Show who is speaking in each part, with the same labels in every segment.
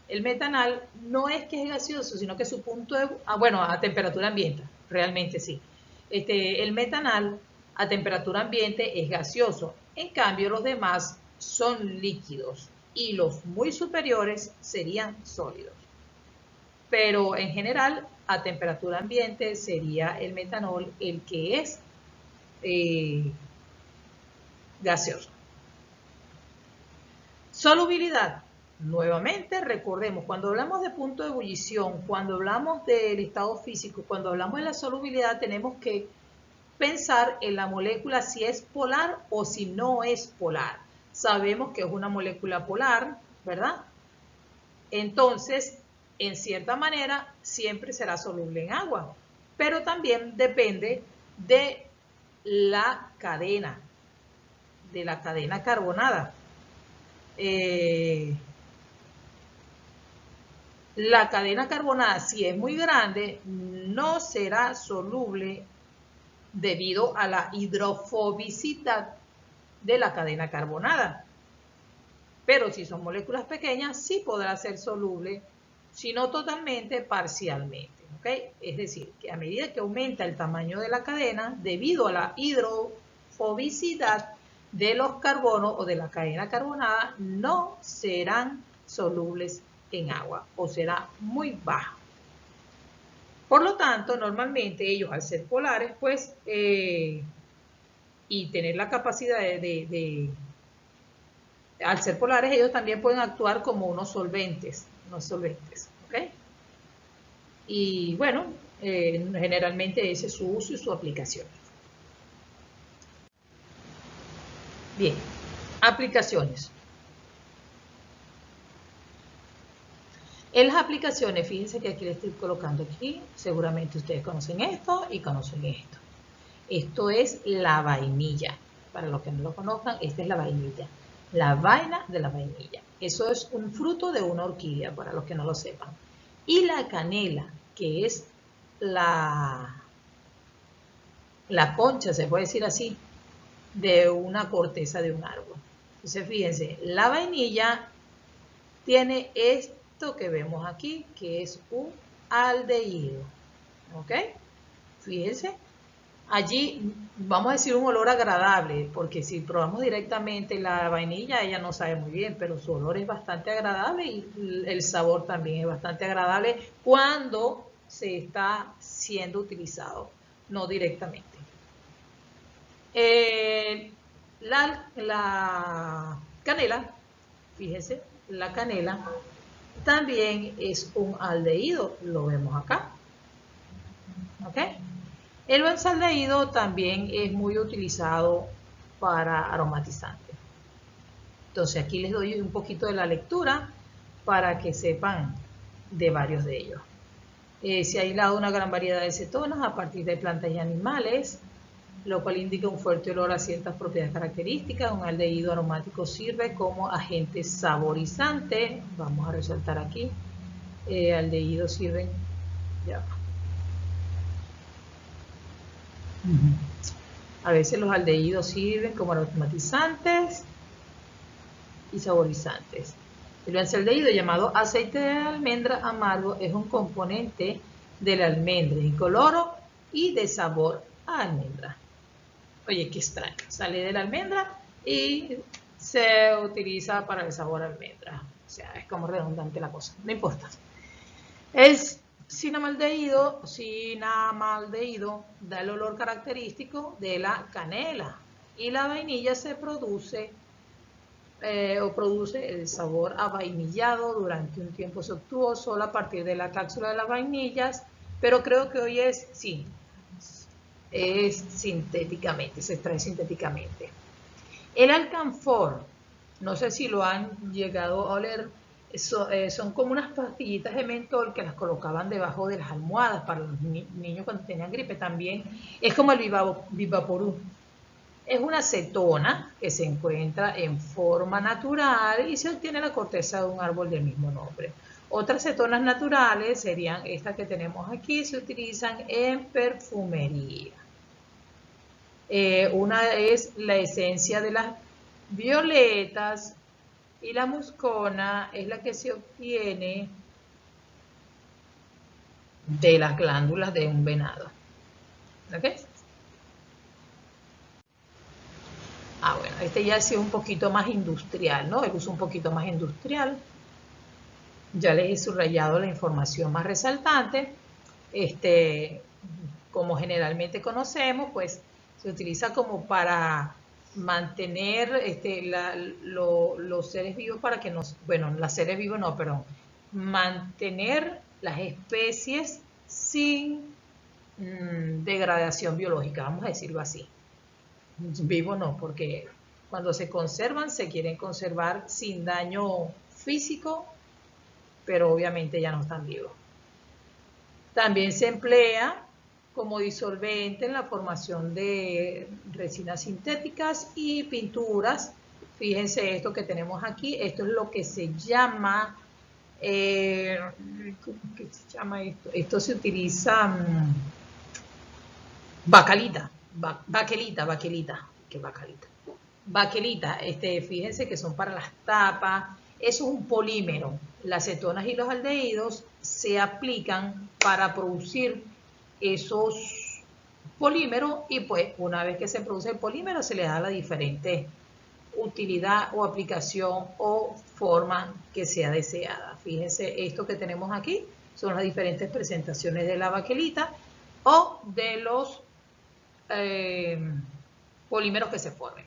Speaker 1: El metanal no es que es gaseoso, sino que su punto de... bueno, a temperatura ambiente, realmente sí. El metanal a temperatura ambiente es gaseoso. En cambio, los demás son líquidos y los muy superiores serían sólidos. Pero en general, a temperatura ambiente sería el metanol el que es gaseoso. Solubilidad. Nuevamente, recordemos, cuando hablamos de punto de ebullición, cuando hablamos del estado físico, cuando hablamos de la solubilidad, tenemos que pensar en la molécula si es polar o si no es polar. Sabemos que es una molécula polar, ¿verdad? Entonces, en cierta manera, siempre será soluble en agua, pero también depende de la cadena carbonada. La cadena carbonada, si es muy grande, no será soluble debido a la hidrofobicidad de la cadena carbonada. Pero si son moléculas pequeñas, sí podrá ser soluble, si no totalmente, parcialmente. ¿Okay? Es decir, que a medida que aumenta el tamaño de la cadena, debido a la hidrofobicidad de los carbonos o de la cadena carbonada, no serán solubles en agua o será muy bajo. Por lo tanto, normalmente ellos al ser polares, pues, y tener la capacidad al ser polares, ellos también pueden actuar como unos solventes, ¿ok? Y bueno, generalmente ese es su uso y su aplicación. Bien, aplicaciones. En las aplicaciones, fíjense que aquí le estoy colocando aquí, seguramente ustedes conocen esto y conocen esto. Esto es la vainilla. Para los que no lo conozcan, esta es la vainilla. La vaina de la vainilla. Eso es un fruto de una orquídea, para los que no lo sepan. Y la canela, que es la concha, se puede decir así, de una corteza de un árbol. Entonces, fíjense, la vainilla tiene esto que vemos aquí, que es un aldehído. ¿Ok? Fíjense. Allí vamos a decir un olor agradable, porque si probamos directamente la vainilla, ella no sabe muy bien, pero su olor es bastante agradable y el sabor también es bastante agradable cuando se está siendo utilizado, no directamente. La canela, fíjese, la canela también es un aldehído, lo vemos acá. ¿Ok? El benzaldehído también es muy utilizado para aromatizantes. Entonces aquí les doy un poquito de la lectura para que sepan de varios de ellos. Se ha aislado una gran variedad de cetonas a partir de plantas y animales, lo cual indica un fuerte olor a ciertas propiedades características. Un aldehído aromático sirve como agente saborizante. Vamos a resaltar aquí. Aldehídos sirven... Ya. A veces los aldehídos sirven como aromatizantes y saborizantes. El benzaldehído, llamado aceite de almendra amargo, es un componente de la almendra, incoloro y de sabor a almendra. Oye, qué extraño. Sale de la almendra y se utiliza para el sabor a almendra. O sea, es como redundante la cosa. No importa. Es cinamaldehído da el olor característico de la canela y la vainilla se produce produce el sabor avainillado. Durante un tiempo se obtuvo solo a partir de la cápsula de las vainillas, pero creo que hoy es sintéticamente, se extrae sintéticamente. El alcanfor, no sé si lo han llegado a oler, son como unas pastillitas de mentol que las colocaban debajo de las almohadas para los niños cuando tenían gripe. También es como el Vivaporú. Es una cetona que se encuentra en forma natural y se obtiene la corteza de un árbol del mismo nombre. Otras cetonas naturales serían estas que tenemos aquí, se utilizan en perfumería. Una es la esencia de las violetas, Y la muscona es la que se obtiene de las glándulas de un venado. ¿Ok? Bueno, este ya ha sido un poquito más industrial, ¿no? El uso un poquito más industrial. Ya les he subrayado la información más resaltante. Como generalmente conocemos, pues se utiliza como para mantener los seres vivos para que nos, bueno, los seres vivos no, pero mantener las especies sin degradación biológica, vamos a decirlo así. Vivo no, porque cuando se conservan se quieren conservar sin daño físico, pero obviamente ya no están vivos. También se emplea como disolvente en la formación de resinas sintéticas y pinturas. Fíjense esto que tenemos aquí, esto es lo que se llama, ¿cómo que se llama esto? Esto se utiliza baquelita, ¿qué baquelita? Baquelita, fíjense que son para las tapas, eso es un polímero. Las cetonas y los aldehídos se aplican para producir esos polímeros y pues una vez que se produce el polímero se le da la diferente utilidad o aplicación o forma que sea deseada. Fíjense, esto que tenemos aquí son las diferentes presentaciones de la baquelita o de los polímeros que se formen.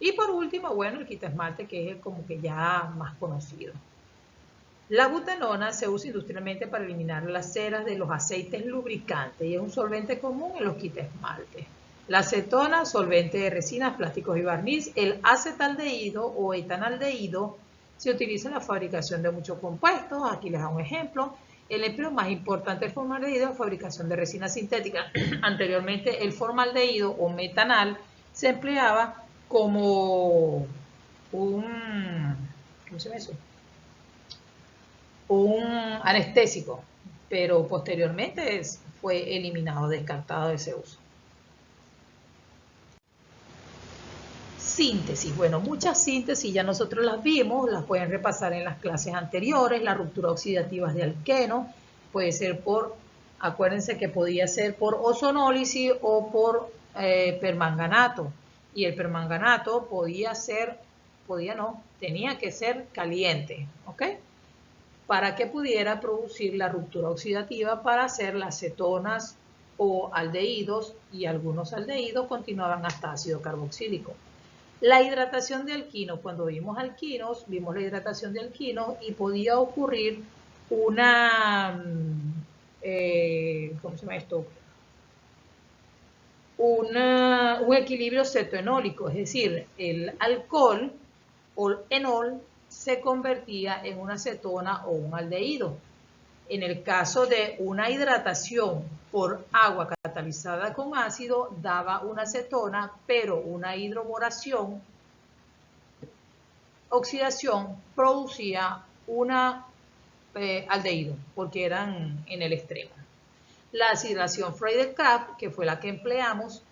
Speaker 1: Y por último, bueno, el quitaesmalte, que es como que ya más conocido. La butanona se usa industrialmente para eliminar las ceras de los aceites lubricantes y es un solvente común en los quitaesmaltes. La acetona, solvente de resinas, plásticos y barniz. El acetaldehído o etanaldehído se utiliza en la fabricación de muchos compuestos. Aquí les hago un ejemplo. El empleo más importante del formaldehído es fabricación de resina sintética. Anteriormente el formaldehído o metanal se empleaba como un, ¿cómo se llama eso? Un anestésico, pero posteriormente fue eliminado, descartado de ese uso. Síntesis, bueno, muchas síntesis ya nosotros las vimos, las pueden repasar en las clases anteriores. La ruptura oxidativa de alqueno puede ser por, acuérdense que podía ser por ozonólisis o por permanganato, y el permanganato tenía que ser caliente, ¿ok? Para que pudiera producir la ruptura oxidativa para hacer las cetonas o aldehídos, y algunos aldehídos continuaban hasta ácido carboxílico. La hidratación de alquinos, cuando vimos alquinos, vimos la hidratación de alquinos y podía ocurrir una, ¿cómo se llama esto? Un equilibrio cetoenólico, es decir, el alcohol o enol se convertía en una cetona o un aldehído. En el caso de una hidratación por agua catalizada con ácido, daba una cetona, pero una hidroboración, oxidación, producía una aldehído, porque eran en el extremo. La acidación Friedel-Crafts, que fue la que empleamos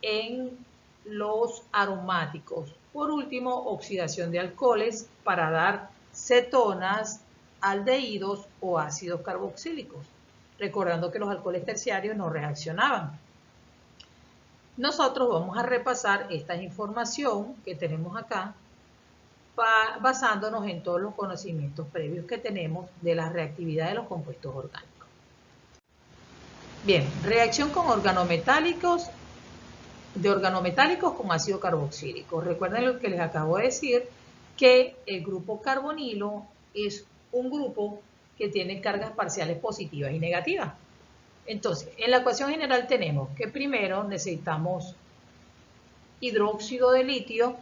Speaker 1: en los aromáticos. Por último, oxidación de alcoholes para dar cetonas, aldehídos o ácidos carboxílicos, recordando que los alcoholes terciarios no reaccionaban. Nosotros vamos a repasar esta información que tenemos acá, basándonos en todos los conocimientos previos que tenemos de la reactividad de los compuestos orgánicos. Bien, reacción con organometálicos, de organometálicos con ácido carboxílico. Recuerden lo que les acabo de decir, que el grupo carbonilo es un grupo que tiene cargas parciales positivas y negativas. Entonces, en la ecuación general tenemos que primero necesitamos hidróxido de litio.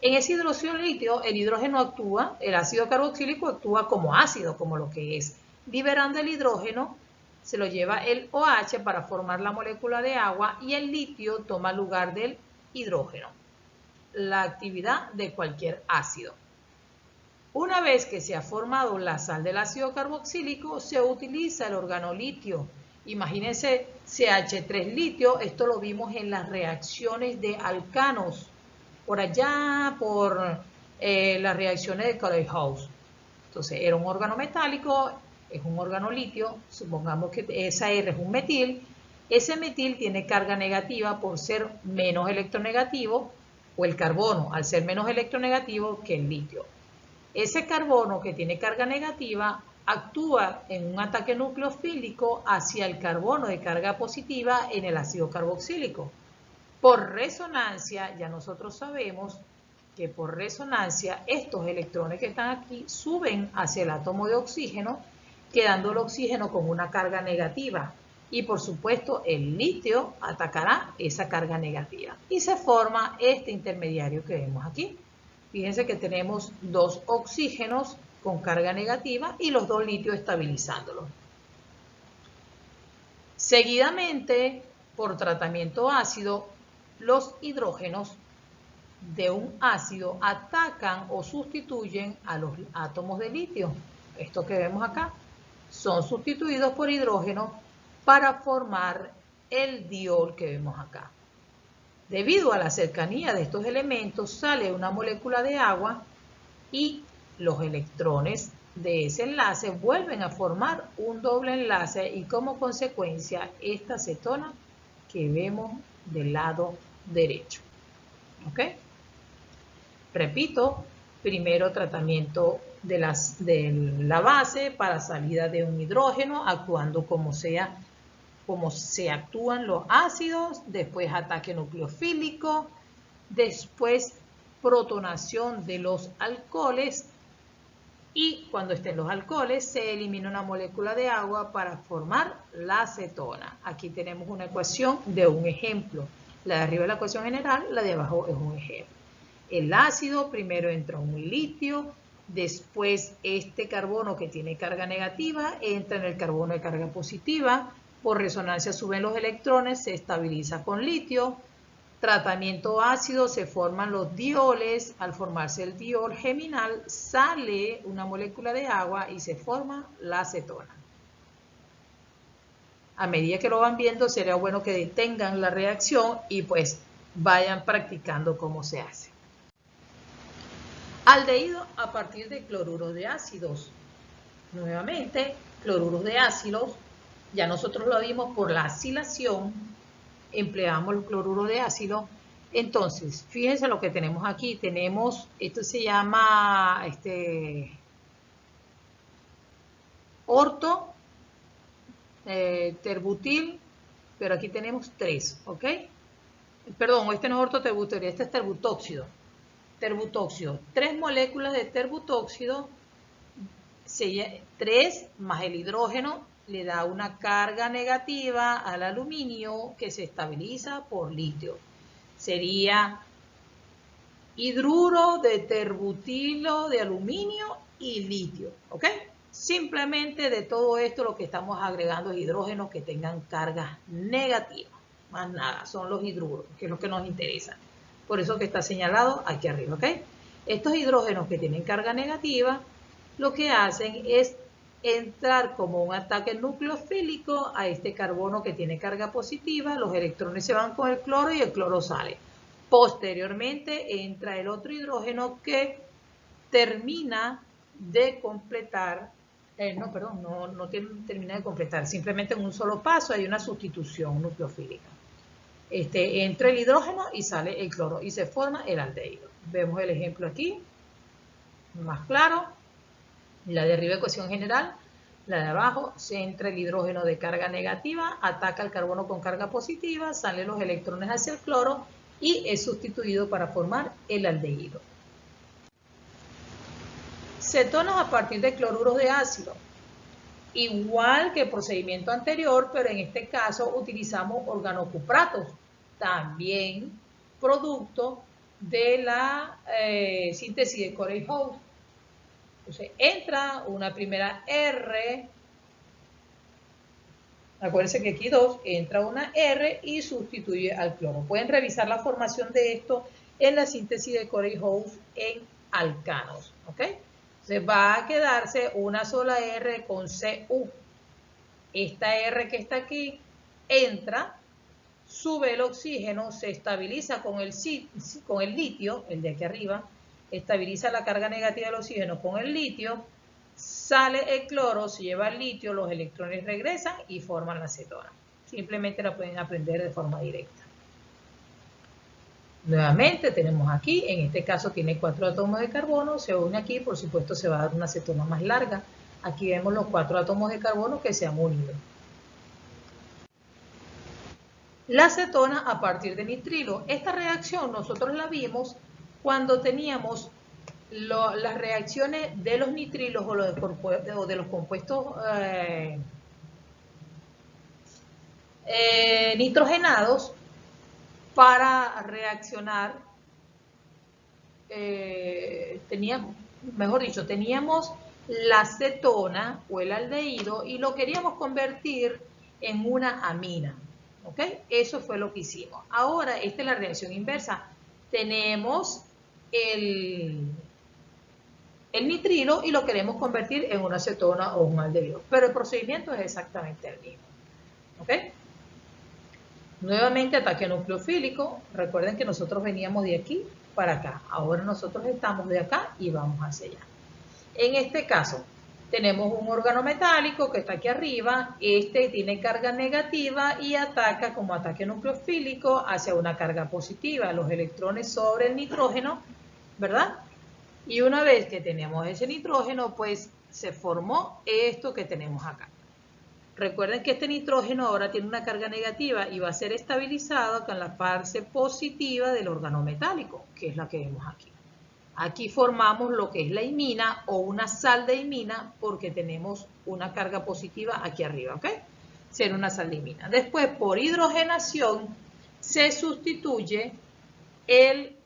Speaker 1: En ese hidróxido de litio el hidrógeno actúa, el ácido carboxílico actúa como ácido, como lo que es, liberando el hidrógeno, se lo lleva el OH para formar la molécula de agua y el litio toma lugar del hidrógeno. La actividad de cualquier ácido. Una vez que se ha formado la sal del ácido carboxílico, se utiliza el organolitio. Imagínense CH3 litio, esto lo vimos en las reacciones de alcanos, por allá, por las reacciones de Corey-House. Entonces, era un órgano metálico, es un órgano litio, supongamos que esa R es un metil, ese metil tiene carga negativa por ser menos electronegativo, o el carbono al ser menos electronegativo que el litio. Ese carbono que tiene carga negativa actúa en un ataque nucleofílico hacia el carbono de carga positiva en el ácido carboxílico. Por resonancia, ya nosotros sabemos que por resonancia estos electrones que están aquí suben hacia el átomo de oxígeno, quedando el oxígeno con una carga negativa. Y por supuesto el litio atacará esa carga negativa. Y se forma este intermediario que vemos aquí. Fíjense que tenemos dos oxígenos con carga negativa y los dos litios estabilizándolos. Seguidamente, por tratamiento ácido, los hidrógenos de un ácido atacan o sustituyen a los átomos de litio. Esto que vemos acá son sustituidos por hidrógeno para formar el diol que vemos acá. Debido a la cercanía de estos elementos sale una molécula de agua y los electrones de ese enlace vuelven a formar un doble enlace y como consecuencia esta cetona que vemos del lado derecho. ¿Ok? Repito, primero tratamiento de la base para salida de un hidrógeno actuando como se actúan los ácidos, después ataque nucleofílico, después protonación de los alcoholes y cuando estén los alcoholes se elimina una molécula de agua para formar la cetona. Aquí tenemos una ecuación de un ejemplo. La de arriba es la ecuación general, la de abajo es un ejemplo. El ácido primero entra un litio, después este carbono que tiene carga negativa entra en el carbono de carga positiva, por resonancia suben los electrones, se estabiliza con litio, tratamiento ácido, se forman los dioles, al formarse el diol geminal sale una molécula de agua y se forma la cetona. A medida que lo van viendo sería bueno que detengan la reacción y pues vayan practicando cómo se hace. Aldehído a partir de cloruros de ácidos. Nuevamente, cloruros de ácidos, ya nosotros lo vimos por la acilación, empleamos el cloruro de ácido. Entonces, fíjense lo que tenemos aquí. Tenemos, esto se llama orto, terbutil, pero aquí tenemos 3, ¿ok? Perdón, este no es ortoterbutil, este es terbutóxido. Terbutóxido, 3 moléculas de terbutóxido, 3 más el hidrógeno le da una carga negativa al aluminio que se estabiliza por litio. Sería hidruro de terbutilo de aluminio y litio, ¿ok? Simplemente de todo esto lo que estamos agregando es hidrógenos que tengan cargas negativas. Más nada, son los hidruros, que es lo que nos interesa. Por eso que está señalado aquí arriba, ¿ok? Estos hidrógenos que tienen carga negativa, lo que hacen es entrar como un ataque nucleofílico a este carbono que tiene carga positiva, los electrones se van con el cloro y el cloro sale. Posteriormente entra el otro hidrógeno que termina de completar, no termina de completar, simplemente en un solo paso hay una sustitución nucleofílica. Entra el hidrógeno y sale el cloro y se forma el aldehído. Vemos el ejemplo aquí, más claro. La de arriba ecuación general, la de abajo se entra el hidrógeno de carga negativa, ataca el carbono con carga positiva, salen los electrones hacia el cloro y es sustituido para formar el aldehído. Cetonas a partir de cloruros de ácido. Igual que el procedimiento anterior, pero en este caso utilizamos organocupratos, también producto de la síntesis de Corey-House. Entonces entra una primera R, acuérdense que aquí 2, entra una R y sustituye al cloro. Pueden revisar la formación de esto en la síntesis de Corey-House en alcanos, ¿ok? Entonces va a quedarse una sola R con Cu. Esta R que está aquí entra, sube el oxígeno, se estabiliza con el litio, el de aquí arriba, estabiliza la carga negativa del oxígeno con el litio, sale el cloro, se lleva el litio, los electrones regresan y forman la acetona. Simplemente la pueden aprender de forma directa. Nuevamente tenemos aquí, en este caso tiene 4 átomos de carbono, se une aquí, por supuesto se va a dar una acetona más larga. Aquí vemos los 4 átomos de carbono que se han unido. La acetona a partir de nitrilo. Esta reacción nosotros la vimos cuando teníamos las reacciones de los nitrilos o de los compuestos nitrogenados para reaccionar. Teníamos la acetona o el aldehído y lo queríamos convertir en una amina. ¿Ok? Eso fue lo que hicimos. Ahora, esta es la reacción inversa. Tenemos el nitrilo y lo queremos convertir en una acetona o un aldehído. Pero el procedimiento es exactamente el mismo. ¿Ok? Nuevamente ataque nucleofílico. Recuerden que nosotros veníamos de aquí para acá. Ahora nosotros estamos de acá y vamos hacia allá. En este caso, tenemos un órgano metálico que está aquí arriba. Este tiene carga negativa y ataca como ataque nucleofílico hacia una carga positiva. Los electrones sobre el nitrógeno, ¿verdad? Y una vez que tenemos ese nitrógeno, pues se formó esto que tenemos acá. Recuerden que este nitrógeno ahora tiene una carga negativa y va a ser estabilizado con la parte positiva del órgano metálico, que es la que vemos aquí. Aquí formamos lo que es la imina o una sal de imina porque tenemos una carga positiva aquí arriba, ¿ok? Será una sal de imina. Después, por hidrogenación, se sustituye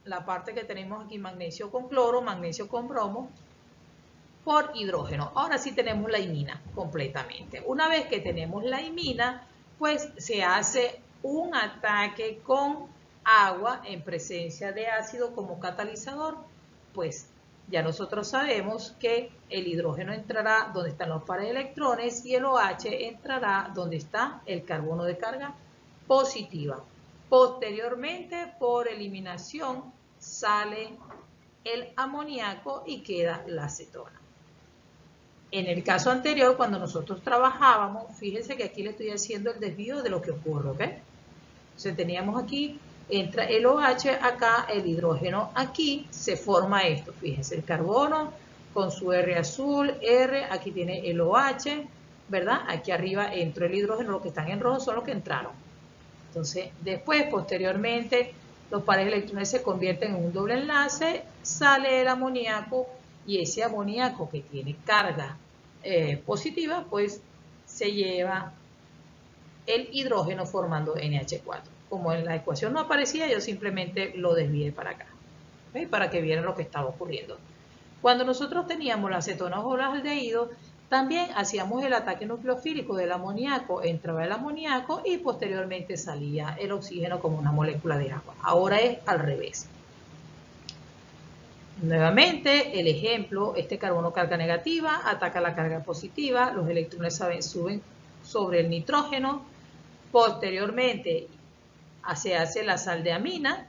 Speaker 1: la parte que tenemos aquí, magnesio con cloro, magnesio con bromo, por hidrógeno. Ahora sí tenemos la imina completamente. Una vez que tenemos la imina, pues se hace un ataque con agua en presencia de ácido como catalizador. Pues ya nosotros sabemos que el hidrógeno entrará donde están los pares de electrones y el OH entrará donde está el carbono de carga positiva. Posteriormente, por eliminación, sale el amoníaco y queda la acetona. En el caso anterior, cuando nosotros trabajábamos, fíjense que aquí le estoy haciendo el desvío de lo que ocurre, ¿ok? Entonces teníamos aquí, entra el OH acá, el hidrógeno aquí, se forma esto, fíjense, el carbono con su R azul, R, aquí tiene el OH, ¿verdad? Aquí arriba entró el hidrógeno, los que están en rojo son los que entraron. Entonces, después, posteriormente, los pares de electrones se convierten en un doble enlace, sale el amoníaco y ese amoníaco que tiene carga positiva, pues se lleva el hidrógeno formando NH4. Como en la ecuación no aparecía, yo simplemente lo desvié para acá, ¿okay? Para que vieran lo que estaba ocurriendo. Cuando nosotros teníamos la acetona o el aldehído, también hacíamos el ataque nucleofílico del amoníaco, entraba el amoníaco y posteriormente salía el oxígeno como una molécula de agua. Ahora es al revés. Nuevamente, el ejemplo, este carbono carga negativa ataca la carga positiva, los electrones suben sobre el nitrógeno, posteriormente se hace la sal de amina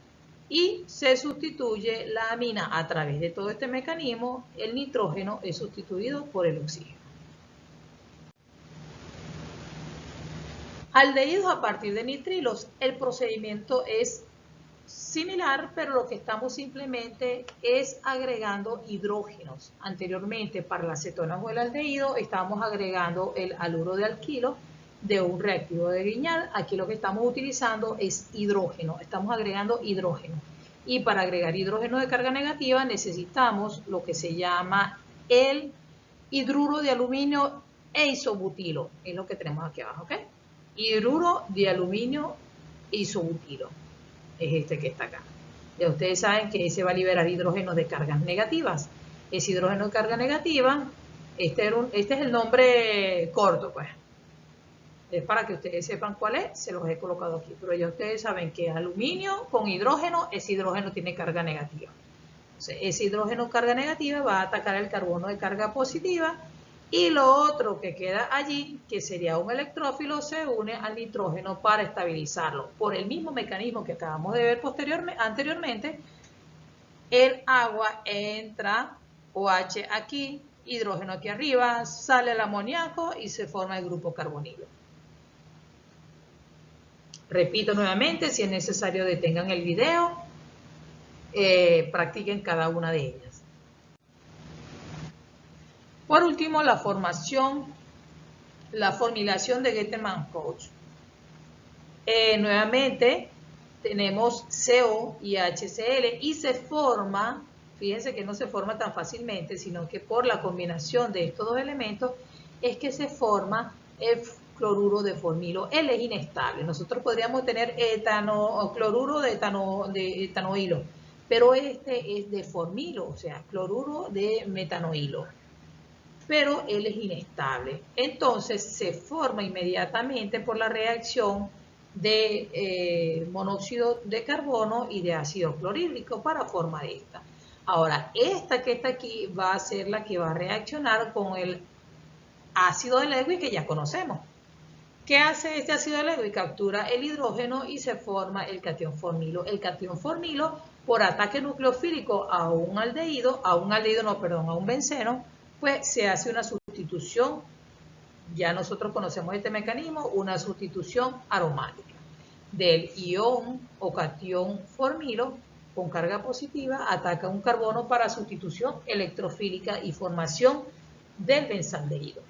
Speaker 1: y se sustituye la amina a través de todo este mecanismo, el nitrógeno es sustituido por el oxígeno. Aldehídos a partir de nitrilos, el procedimiento es similar, pero lo que estamos simplemente es agregando hidrógenos. Anteriormente, para la acetona o el aldehído, estábamos agregando el haluro de alquilo de un reactivo de Grignard. Aquí lo que estamos utilizando es hidrógeno, estamos agregando hidrógeno. Y para agregar hidrógeno de carga negativa necesitamos lo que se llama el hidruro de aluminio e isobutilo, es lo que tenemos aquí abajo, ¿ok? Hidruro de aluminio e isobutilo. Es este que está acá. Ya ustedes saben que ese va a liberar hidrógeno de cargas negativas. Ese hidrógeno de carga negativa, este es el nombre corto, pues. Es para que ustedes sepan cuál es, se los he colocado aquí. Pero ya ustedes saben que aluminio con hidrógeno, ese hidrógeno tiene carga negativa. Entonces, ese hidrógeno carga negativa va a atacar el carbono de carga positiva y lo otro que queda allí, que sería un electrófilo, se une al nitrógeno para estabilizarlo. Por el mismo mecanismo que acabamos de ver anteriormente, el agua entra, OH aquí, hidrógeno aquí arriba, sale el amoníaco y se forma el grupo carbonilo. Repito nuevamente, si es necesario detengan el video, practiquen cada una de ellas. Por último, la formulación de Getterman-Koch. Nuevamente, tenemos CO y HCl y se forma, fíjense que no se forma tan fácilmente, sino que por la combinación de estos dos elementos es que se forma el cloruro de formilo. Él es inestable. Nosotros podríamos tener cloruro de etanoilo, pero este es de formilo, o sea, cloruro de metanoilo. Pero él es inestable. Entonces se forma inmediatamente por la reacción de monóxido de carbono y de ácido clorhídrico para formar esta. Ahora, esta que está aquí va a ser la que va a reaccionar con el ácido de Lewis que ya conocemos. ¿Qué hace este ácido de Lewis? Captura el hidrógeno y se forma el catión formilo. El catión formilo, por ataque nucleofílico a un aldehído, a un benceno, pues se hace una sustitución, ya nosotros conocemos este mecanismo, una sustitución aromática del ion o catión formilo con carga positiva, ataca un carbono para sustitución electrofílica y formación del benzaldehído.